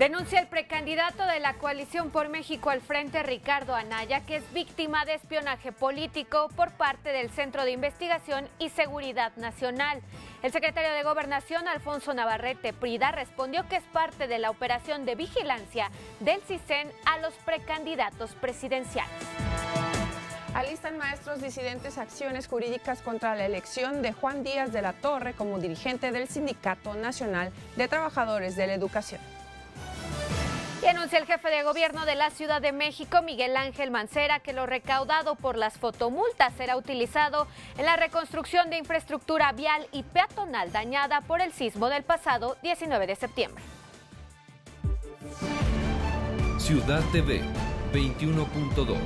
Denuncia el precandidato de la Coalición por México al Frente, Ricardo Anaya, que es víctima de espionaje político por parte del Centro de Investigación y Seguridad Nacional. El secretario de Gobernación, Alfonso Navarrete Prida, respondió que es parte de la operación de vigilancia del CISEN a los precandidatos presidenciales. Alistan maestros disidentes acciones jurídicas contra la elección de Juan Díaz de la Torre como dirigente del Sindicato Nacional de Trabajadores de la Educación. Y anuncia el jefe de gobierno de la Ciudad de México, Miguel Ángel Mancera, que lo recaudado por las fotomultas será utilizado en la reconstrucción de infraestructura vial y peatonal dañada por el sismo del pasado 19 de septiembre. Ciudad TV 21.2,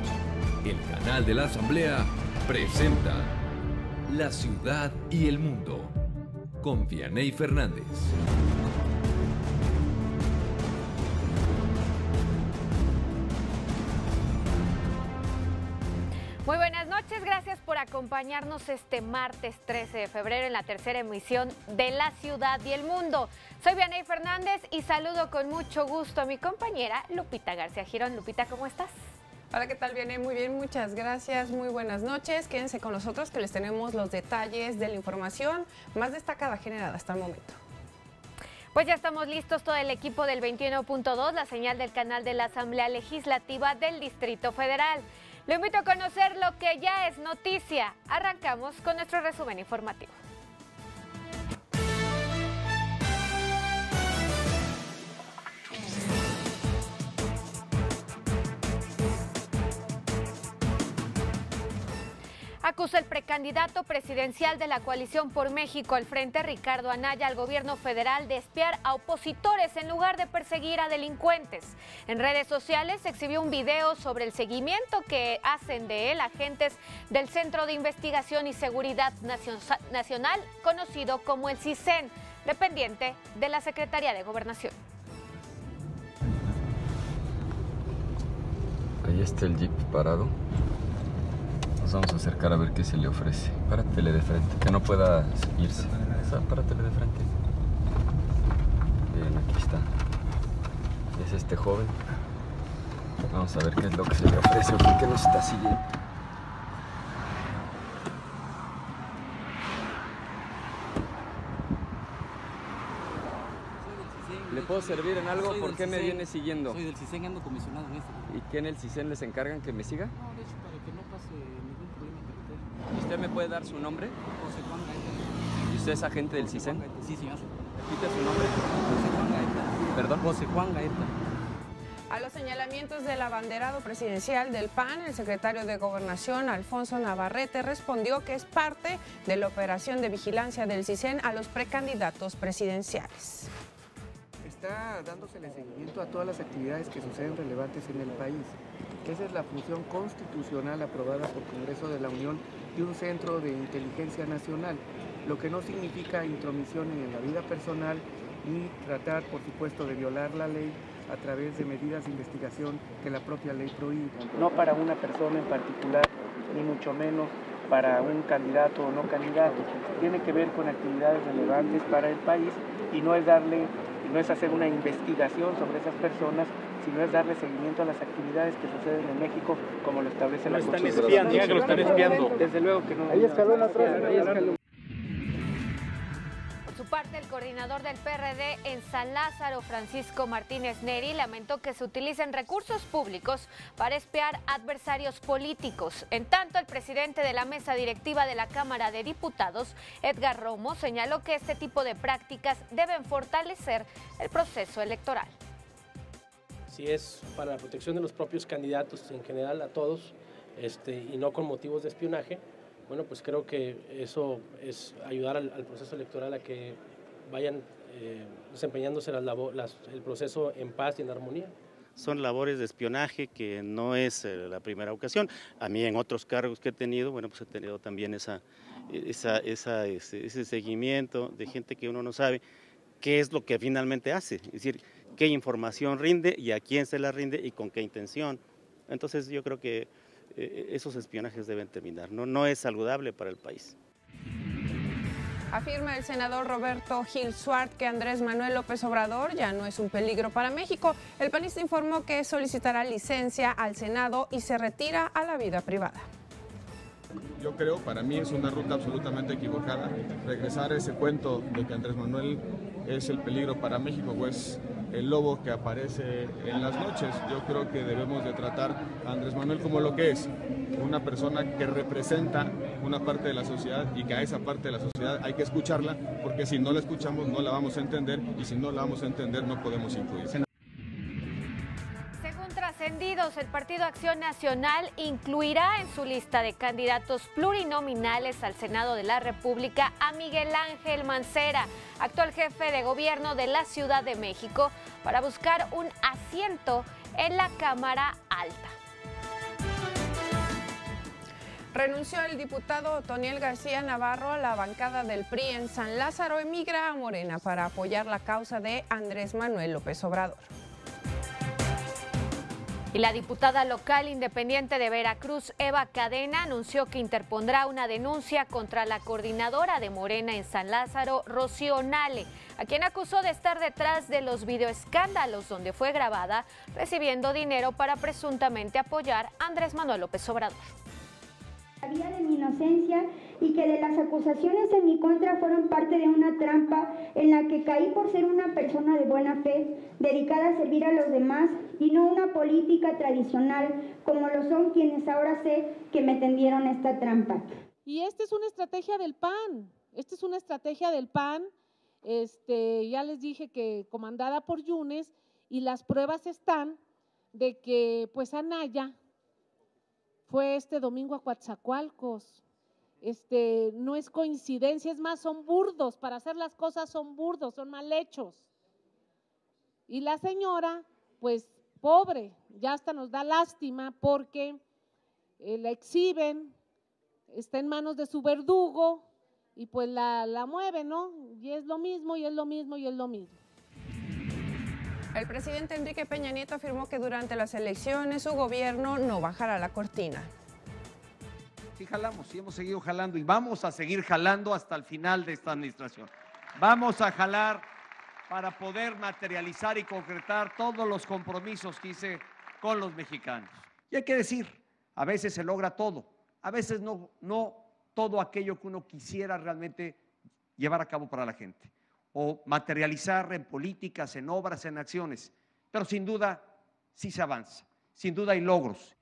el canal de la Asamblea, presenta La Ciudad y el Mundo, con Vianey Fernández. Muy buenas noches, gracias por acompañarnos este martes 13 de febrero en la tercera emisión de La Ciudad y el Mundo. Soy Vianey Fernández y saludo con mucho gusto a mi compañera Lupita García Girón. Lupita, ¿cómo estás? Hola, ¿qué tal? Vianey, muy bien, muchas gracias, muy buenas noches. Quédense con nosotros que les tenemos los detalles de la información más destacada generada hasta el momento. Pues ya estamos listos, todo el equipo del 21.2, la señal del canal de la Asamblea Legislativa del Distrito Federal. Lo invito a conocer lo que ya es noticia. Arrancamos con nuestro resumen informativo. Acusa el precandidato presidencial de la Coalición por México al Frente, Ricardo Anaya, al gobierno federal de espiar a opositores en lugar de perseguir a delincuentes. En redes sociales se exhibió un video sobre el seguimiento que hacen de él agentes del Centro de Investigación y Seguridad Nacional, conocido como el CISEN, dependiente de la Secretaría de Gobernación. Ahí está el jeep parado. Nos vamos a acercar a ver qué se le ofrece. Páratele de frente, que no pueda irse. Páratele de frente. Bien, aquí está. Es este joven. Vamos a ver qué es lo que se le ofrece o por qué nos está siguiendo. ¿Le puedo servir en algo? ¿Por qué me viene siguiendo? Soy del CISEN, ando comisionado en esto. ¿Y qué en el CISEN les encargan que me siga? No, de hecho, para que no pase ningún problema en carretera. ¿Usted me puede dar su nombre? José Juan Gaeta. ¿Y usted es agente del CISEN? Sí, señor. Repite su nombre. José Juan Gaeta. ¿Perdón? José Juan Gaeta. A los señalamientos del abanderado presidencial del PAN, el secretario de Gobernación, Alfonso Navarrete, respondió que es parte de la operación de vigilancia del CISEN a los precandidatos presidenciales. Está dándosele seguimiento a todas las actividades que suceden relevantes en el país. Esa es la función constitucional aprobada por Congreso de la Unión de un centro de inteligencia nacional, lo que no significa intromisión en la vida personal ni tratar, por supuesto, de violar la ley a través de medidas de investigación que la propia ley prohíbe. No para una persona en particular, ni mucho menos para un candidato o no candidato. Tiene que ver con actividades relevantes para el país y no es hacer una investigación sobre esas personas, sino es darle seguimiento a las actividades que suceden en México como lo establece la Constitución. Diga que lo están espiando. Desde luego que no. Ahí escaló en atrás. Por su parte, el coordinador del PRD en San Lázaro, Francisco Martínez Neri, lamentó que se utilicen recursos públicos para espiar adversarios políticos. En tanto, el presidente de la mesa directiva de la Cámara de Diputados, Edgar Romo, señaló que este tipo de prácticas deben fortalecer el proceso electoral. Si es para la protección de los propios candidatos en general, a todos, y no con motivos de espionaje, bueno, pues creo que eso es ayudar al proceso electoral a que vayan desempeñándose el proceso en paz y en armonía. Son labores de espionaje que no es la primera ocasión. A mí en otros cargos que he tenido, bueno, pues he tenido también ese seguimiento de gente que uno no sabe qué es lo que finalmente hace, es decir, qué información rinde y a quién se la rinde y con qué intención. Entonces yo creo que esos espionajes deben terminar, no es saludable para el país. Afirma el senador Roberto Gil Suart que Andrés Manuel López Obrador ya no es un peligro para México. El panista informó que solicitará licencia al Senado y se retira a la vida privada. Yo creo, para mí es una ruta absolutamente equivocada, regresar a ese cuento de que Andrés Manuel es el peligro para México, pues el lobo que aparece en las noches. Yo creo que debemos de tratar a Andrés Manuel como lo que es, una persona que representa una parte de la sociedad y que a esa parte de la sociedad hay que escucharla, porque si no la escuchamos no la vamos a entender y si no la vamos a entender no podemos influir. Trascendidos, el Partido Acción Nacional incluirá en su lista de candidatos plurinominales al Senado de la República a Miguel Ángel Mancera, actual jefe de gobierno de la Ciudad de México, para buscar un asiento en la Cámara Alta. Renunció el diputado Otoniel García Navarro a la bancada del PRI en San Lázaro, emigra a Morena para apoyar la causa de Andrés Manuel López Obrador. Y la diputada local independiente de Veracruz, Eva Cadena, anunció que interpondrá una denuncia contra la coordinadora de Morena en San Lázaro, Rocío Nale, a quien acusó de estar detrás de los videoescándalos donde fue grabada recibiendo dinero para presuntamente apoyar a Andrés Manuel López Obrador. Sabía de mi inocencia y que de las acusaciones en mi contra fueron parte de una trampa en la que caí por ser una persona de buena fe, dedicada a servir a los demás y no una política tradicional como lo son quienes ahora sé que me tendieron esta trampa. Y esta es una estrategia del PAN, ya les dije que comandada por Yunes, y las pruebas están de que pues Anaya fue este domingo a Coatzacoalcos. No es coincidencia, es más, son burdos, para hacer las cosas son burdos, son mal hechos. Y la señora, pues pobre, ya hasta nos da lástima porque la exhiben, está en manos de su verdugo y pues la mueven, ¿no? Y es lo mismo, y es lo mismo, y es lo mismo. El presidente Enrique Peña Nieto afirmó que durante las elecciones su gobierno no bajará la cortina. Sí jalamos, sí hemos seguido jalando y vamos a seguir jalando hasta el final de esta administración. Vamos a jalar para poder materializar y concretar todos los compromisos que hice con los mexicanos. Y hay que decir, a veces se logra todo, a veces no todo aquello que uno quisiera realmente llevar a cabo para la gente, o materializar en políticas, en obras, en acciones, pero sin duda sí se avanza, sin duda hay logros.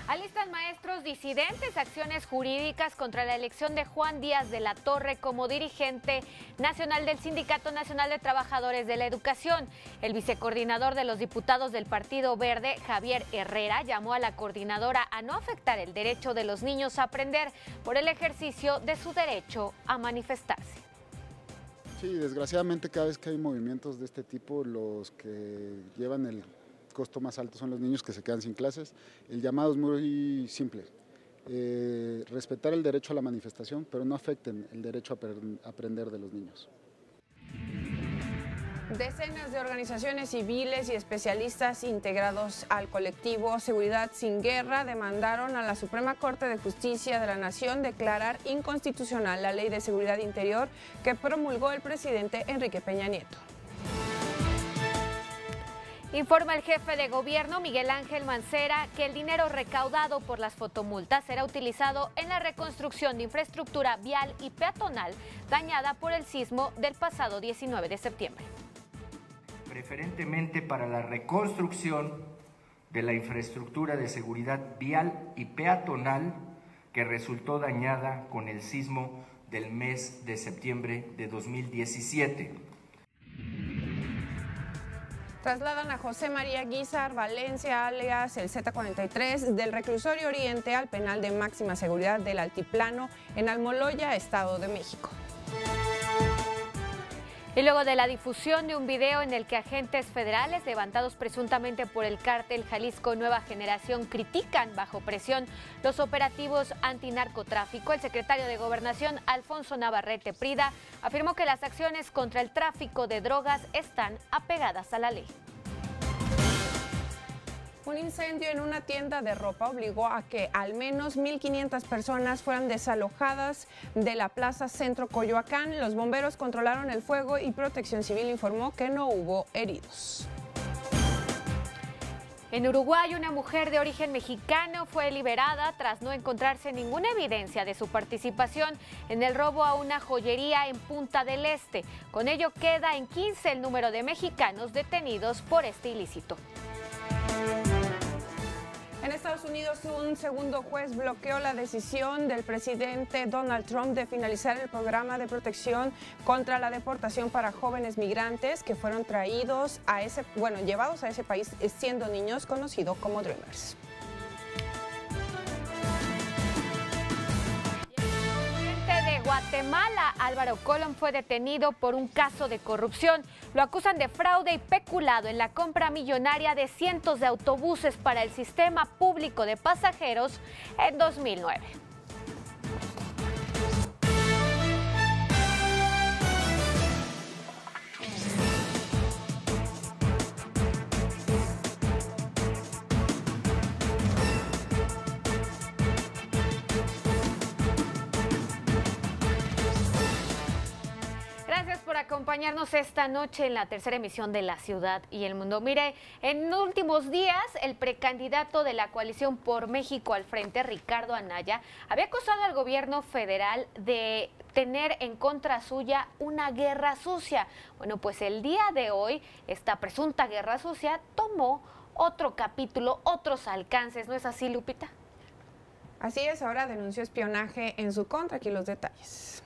Alistan maestros disidentes acciones jurídicas contra la elección de Juan Díaz de la Torre como dirigente nacional del Sindicato Nacional de Trabajadores de la Educación. El vicecoordinador de los diputados del Partido Verde, Javier Herrera, llamó a la coordinadora a no afectar el derecho de los niños a aprender por el ejercicio de su derecho a manifestarse. Sí, desgraciadamente cada vez que hay movimientos de este tipo, los que llevan el costo más alto son los niños que se quedan sin clases. El llamado es muy simple, respetar el derecho a la manifestación, pero no afecten el derecho a aprender de los niños. Decenas de organizaciones civiles y especialistas integrados al colectivo Seguridad Sin Guerra demandaron a la Suprema Corte de Justicia de la Nación declarar inconstitucional la Ley de Seguridad Interior que promulgó el presidente Enrique Peña Nieto. Informa el jefe de gobierno, Miguel Ángel Mancera, que el dinero recaudado por las fotomultas será utilizado en la reconstrucción de infraestructura vial y peatonal dañada por el sismo del pasado 19 de septiembre. Preferentemente para la reconstrucción de la infraestructura de seguridad vial y peatonal que resultó dañada con el sismo del mes de septiembre de 2017. Trasladan a José María Guízar Valencia, alias el Z43, del reclusorio Oriente al penal de máxima seguridad del Altiplano en Almoloya, Estado de México. Y luego de la difusión de un video en el que agentes federales levantados presuntamente por el cártel Jalisco Nueva Generación critican bajo presión los operativos antinarcotráfico, el secretario de Gobernación, Alfonso Navarrete Prida, afirmó que las acciones contra el tráfico de drogas están apegadas a la ley. Un incendio en una tienda de ropa obligó a que al menos 1.500 personas fueran desalojadas de la Plaza Centro Coyoacán. Los bomberos controlaron el fuego y Protección Civil informó que no hubo heridos. En Uruguay, una mujer de origen mexicano fue liberada tras no encontrarse ninguna evidencia de su participación en el robo a una joyería en Punta del Este. Con ello queda en 15 el número de mexicanos detenidos por este ilícito. En Estados Unidos, un segundo juez bloqueó la decisión del presidente Donald Trump de finalizar el programa de protección contra la deportación para jóvenes migrantes que fueron llevados a ese país siendo niños, conocido como Dreamers. De Guatemala, Álvaro Colón fue detenido por un caso de corrupción. Lo acusan de fraude y peculado en la compra millonaria de cientos de autobuses para el sistema público de pasajeros en 2009. Acompañarnos esta noche en la tercera emisión de La Ciudad y el Mundo. Mire, en últimos días, el precandidato de la Coalición por México al Frente, Ricardo Anaya, había acusado al gobierno federal de tener en contra suya una guerra sucia. Bueno, pues el día de hoy, esta presunta guerra sucia tomó otro capítulo, otros alcances. ¿No es así, Lupita? Así es, ahora denunció espionaje en su contra. Aquí los detalles.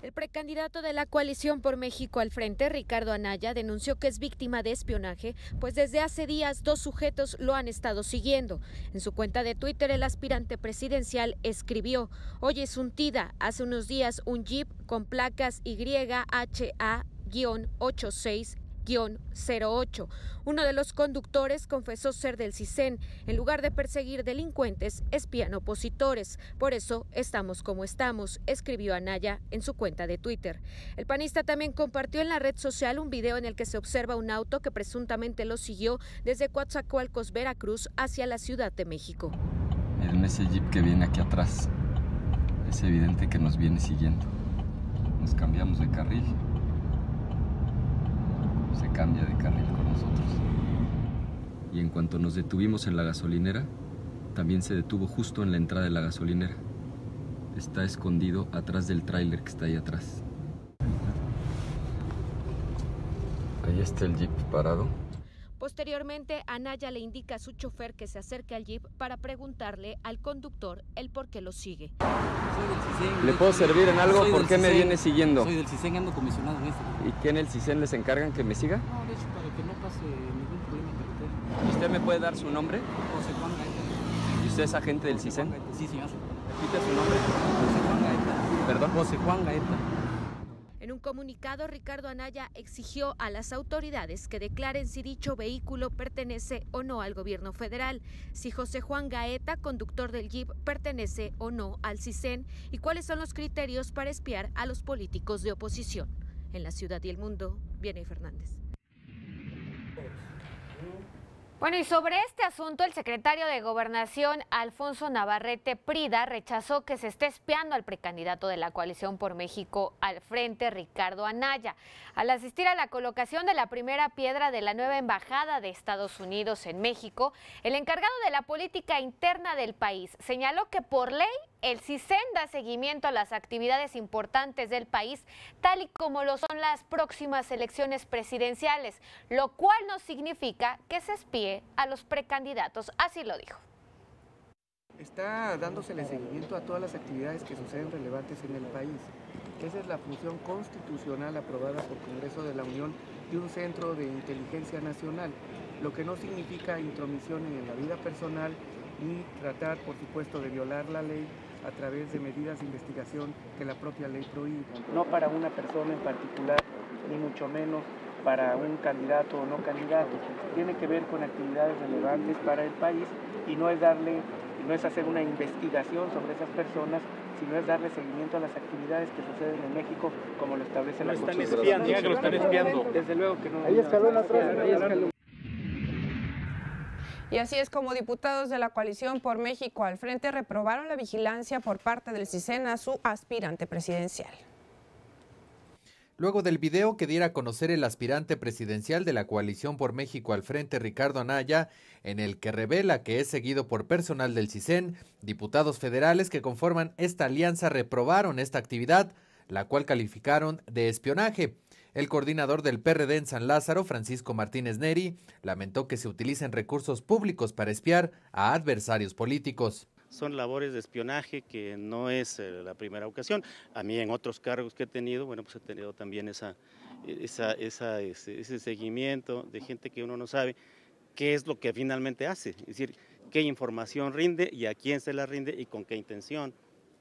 El precandidato de la Coalición por México al Frente, Ricardo Anaya, denunció que es víctima de espionaje, pues desde hace días 2 sujetos lo han estado siguiendo. En su cuenta de Twitter, el aspirante presidencial escribió: "Oye, Suntida, hace unos días un jeep con placas YHA-86-08. Uno de los conductores confesó ser del CISEN. En lugar de perseguir delincuentes, espían opositores. Por eso estamos como estamos", escribió Anaya en su cuenta de Twitter. El panista también compartió en la red social un video en el que se observa un auto que presuntamente lo siguió desde Coatzacoalcos, Veracruz, hacia la Ciudad de México. En ese jeep que viene aquí atrás, es evidente que nos viene siguiendo. Nos cambiamos de carril. Se cambia de carril con nosotros. Y en cuanto nos detuvimos en la gasolinera, también se detuvo justo en la entrada de la gasolinera. Está escondido atrás del tráiler que está ahí atrás. Ahí está el jeep parado. Posteriormente, Anaya le indica a su chofer que se acerque al jeep para preguntarle al conductor el por qué lo sigue. Soy del CISEN. ¿Le puedo servir en algo? ¿Por qué me viene siguiendo? Soy del CISEN, ando comisionado en esto. ¿Y qué en el CISEN les encargan que me siga? No, de hecho, para que no pase ningún problema en carretera. ¿Usted me puede dar su nombre? José Juan Gaeta. ¿Y usted es agente del CISEN? Sí, señor. Repite su nombre. José Juan Gaeta. ¿Perdón? José Juan Gaeta. En un comunicado, Ricardo Anaya exigió a las autoridades que declaren si dicho vehículo pertenece o no al gobierno federal, si José Juan Gaeta, conductor del jeep, pertenece o no al CISEN y cuáles son los criterios para espiar a los políticos de oposición. En La Ciudad y el Mundo, Vianey Fernández. Bueno, y sobre este asunto, el secretario de Gobernación, Alfonso Navarrete Prida, rechazó que se esté espiando al precandidato de la Coalición por México al Frente, Ricardo Anaya. Al asistir a la colocación de la primera piedra de la nueva embajada de Estados Unidos en México, el encargado de la política interna del país señaló que por ley el CISEN da seguimiento a las actividades importantes del país, tal y como lo son las próximas elecciones presidenciales, lo cual no significa que se espíe a los precandidatos. Así lo dijo. Está dándosele seguimiento a todas las actividades que suceden relevantes en el país. Esa es la función constitucional aprobada por Congreso de la Unión de un centro de inteligencia nacional, lo que no significa intromisión en la vida personal ni tratar, por supuesto, de violar la ley a través de medidas de investigación que la propia ley prohíbe. No para una persona en particular, ni mucho menos para un candidato o no candidato. Tiene que ver con actividades relevantes para el país y no es hacer una investigación sobre esas personas, sino es darle seguimiento a las actividades que suceden en México como lo establece la Constitución. Diga que lo están espiando. Desde luego que no. Ahí escaló en la otra. Y así es como diputados de la coalición por México al Frente reprobaron la vigilancia por parte del CISEN a su aspirante presidencial. Luego del video que diera a conocer el aspirante presidencial de la coalición por México al Frente, Ricardo Anaya, en el que revela que es seguido por personal del CISEN, diputados federales que conforman esta alianza reprobaron esta actividad, la cual calificaron de espionaje. El coordinador del PRD en San Lázaro, Francisco Martínez Neri, lamentó que se utilicen recursos públicos para espiar a adversarios políticos. Son labores de espionaje que no es la primera ocasión. A mí en otros cargos que he tenido, bueno, pues he tenido también ese seguimiento de gente que uno no sabe qué es lo que finalmente hace, es decir, qué información rinde y a quién se la rinde y con qué intención.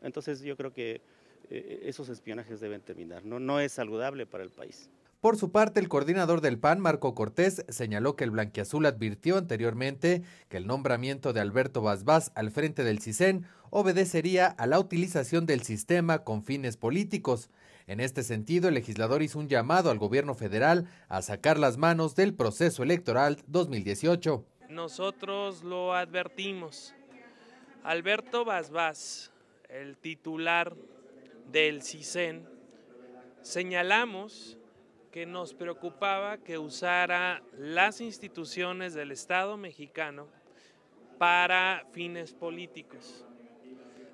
Entonces yo creo que esos espionajes deben terminar, no es saludable para el país. Por su parte, el coordinador del PAN, Marco Cortés, señaló que el blanquiazul advirtió anteriormente que el nombramiento de Alberto Basbás al frente del CISEN obedecería a la utilización del sistema con fines políticos. En este sentido, el legislador hizo un llamado al gobierno federal a sacar las manos del proceso electoral 2018. Nosotros lo advertimos. Alberto Basbás, el titular del CISEN, señalamos que nos preocupaba que usara las instituciones del Estado mexicano para fines políticos.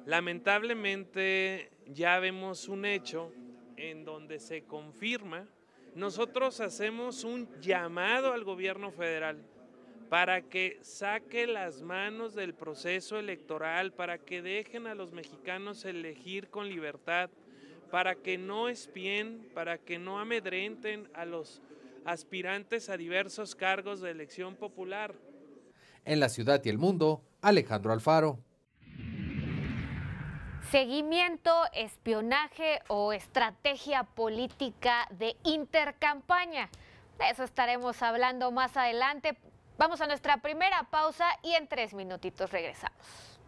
Lamentablemente ya vemos un hecho en donde se confirma. Nosotros hacemos un llamado al gobierno federal para que saque las manos del proceso electoral, para que dejen a los mexicanos elegir con libertad, para que no espíen, para que no amedrenten a los aspirantes a diversos cargos de elección popular. En la ciudad y el mundo, Alejandro Alfaro. Seguimiento, espionaje o estrategia política de intercampaña. De eso estaremos hablando más adelante. Vamos a nuestra primera pausa y en 3 minutitos regresamos.